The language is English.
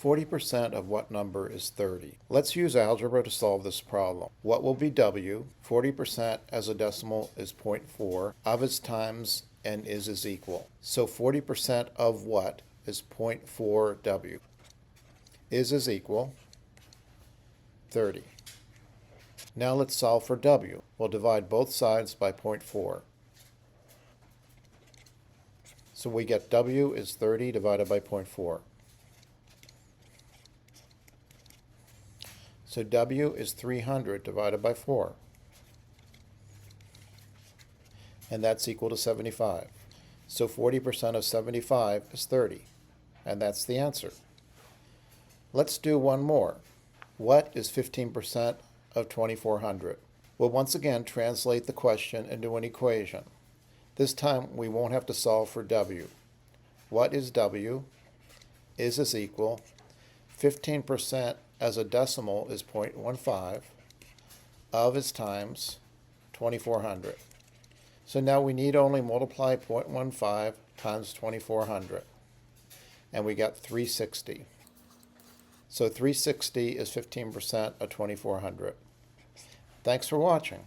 40% of what number is 30? Let's use algebra to solve this problem. What will be W? 40% as a decimal is 0.4. Of is times and is equal. So 40% of what is 0.4 W? Is equal 30. Now let's solve for W. We'll divide both sides by 0.4. So we get W is 30 divided by 0.4. So W is 300 divided by 4. And that's equal to 75. So 40% of 75 is 30. And that's the answer. Let's do one more. What is 15% of 2400? We'll once again translate the question into an equation. This time we won't have to solve for W. What is W? Is equal 15% as a decimal is 0.15. Of is times 2400. So now we need only multiply 0.15 times 2400. And we got 360. So 360 is 15% of 2400. Thanks for watching.